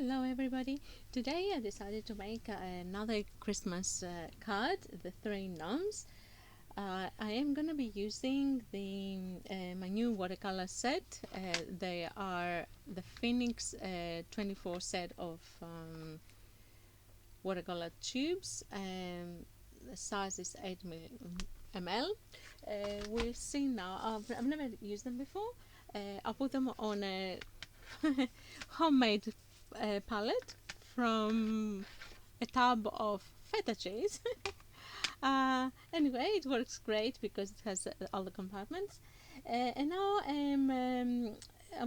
Hello everybody. Today I decided to make another Christmas card, the Three Gnomes. I am going to be using my new watercolor set. They are the Phoenix 24 set of watercolor tubes. The size is 8 ml. We'll see now. I've never used them before. I'll put them on a homemade palette from a tub of feta cheese. Anyway, it works great because it has all the compartments. And now I'm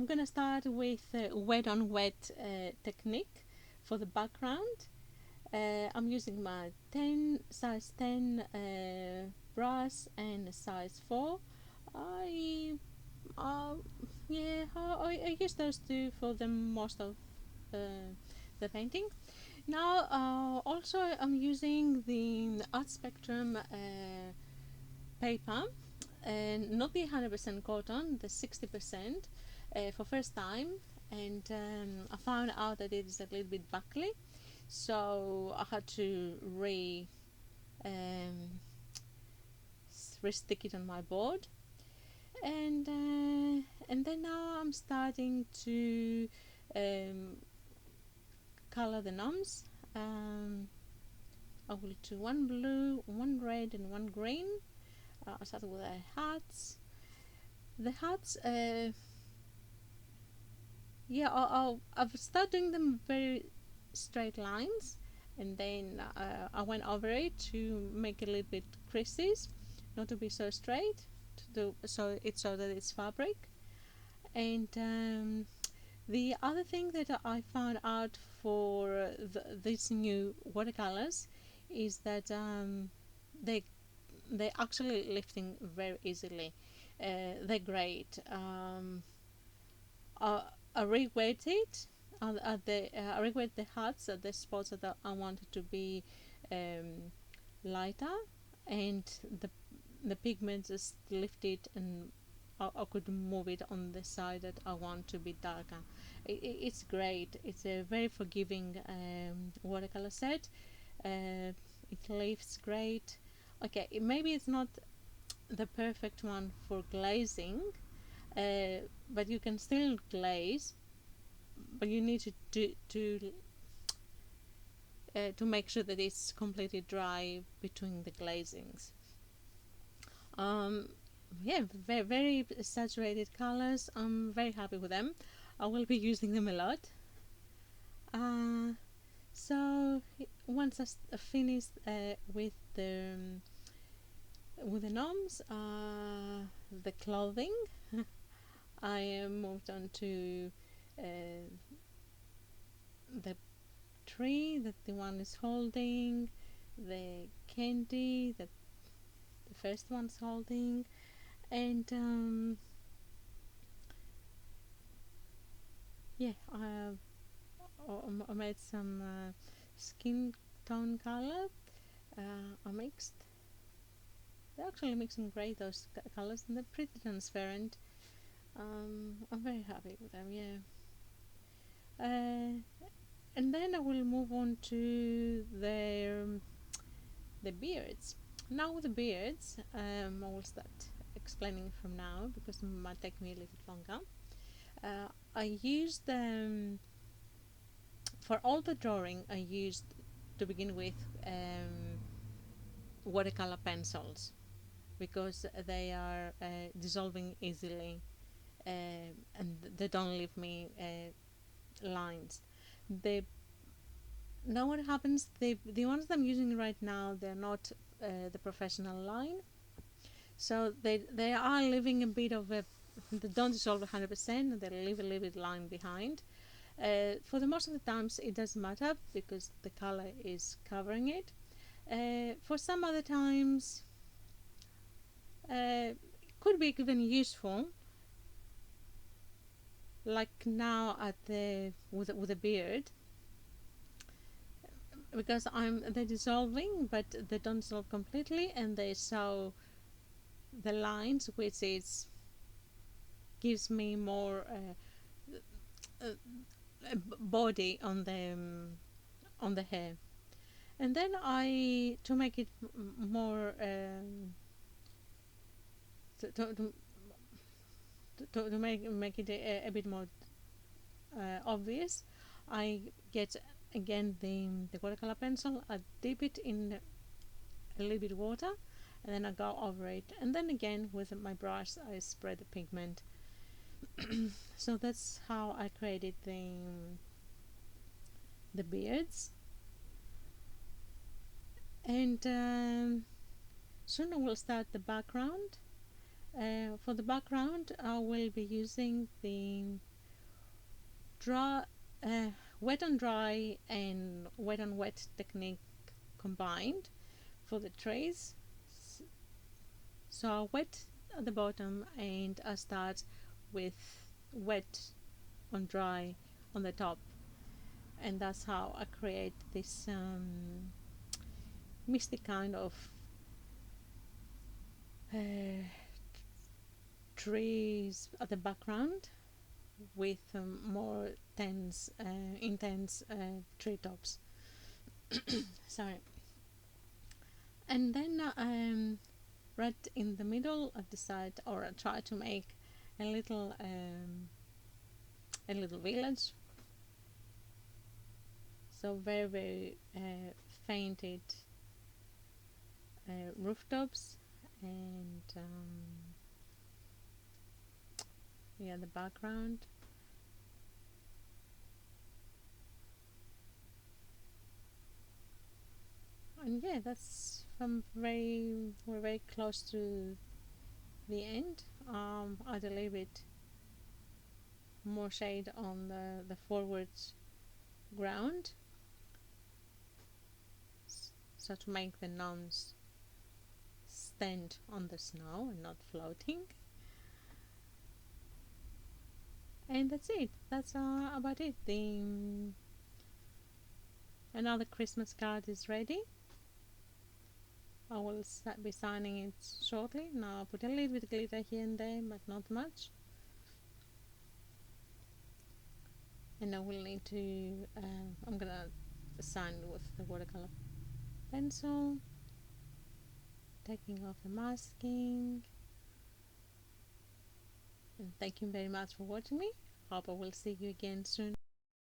gonna start with wet on wet technique for the background. I'm using my size 10 brush and a size 4. I I use those two for the most of the painting. Now also I'm using the Art Spectrum paper, and not the 100% cotton, the 60% for first time, and I found out that it is a little bit buckly, so I had to um, re-stick it on my board, and then now I'm starting to color the gnomes. I will do one blue, one red, and one green. I started with the hats. The hats, I've started doing them very straight lines, and then I went over it to make a little bit creases, not to be so straight, so that it's fabric. And the other thing that I found out for these new watercolors is that they they're actually lifting very easily. They're great. I reweight it I reweight the hats at the spots that I wanted to be um, lighter, and the pigment just lifted, and I could move it on the side that I want to be darker. It's great. It's a very forgiving watercolor set. It lifts great. Okay, maybe it's not the perfect one for glazing, but you can still glaze, but you need to make sure that it's completely dry between the glazings. Um, yeah, very, very saturated colors. I'm very happy with them. I will be using them a lot. So once I finish with the gnomes, the clothing, I moved on to the tree that the one is holding, the candy that the first one's holding, and yeah, I made some skin tone color. I mixed. They're actually mixing great, those colors, and they're pretty transparent. I'm very happy with them. Yeah. And then I will move on to the beards. Now with the beards, I will start explaining from now because it might take me a little longer. I used for all the drawing. I used to begin with watercolor pencils because they are dissolving easily, and they don't leave me lines. The Now what happens? The ones that I'm using right now, they're not the professional line, so they are leaving a bit of a. They don't dissolve 100%, and they leave a little bit line behind. For the most of the times, it doesn't matter because the color is covering it. For some other times, it could be even useful, like now at the with a beard, because they're dissolving, but they don't dissolve completely, and they show the lines, which is gives me more body on the hair. And then I, to make it more to make it a bit more obvious, I get again the watercolor pencil. I dip it in a little bit of water, and then I go over it, and then again with my brush I spread the pigment. So that's how I created the beards. And soon I will start the background. For the background, I will be using the dry, uh, wet on dry and wet on wet technique combined for the trays. So I wet at the bottom and I start with wet on dry on the top, and that's how I create this misty kind of uh, trees at the background with more intense treetops. Sorry. And then right in the middle, I decide, or I try to make a little village. So very very fainted rooftops, and yeah, the background. And yeah, that's we're very close to the end. Add a little bit more shade on the forward ground, so to make the gnomes stand on the snow and not floating. And that's it. That's about it. The another Christmas card is ready. I will be signing it shortly. Now I'll put a little bit of glitter here and there, but not much. And I will need to, I'm gonna sign with the watercolor pencil, taking off the masking. And thank you very much for watching me. Hope I will see you again soon.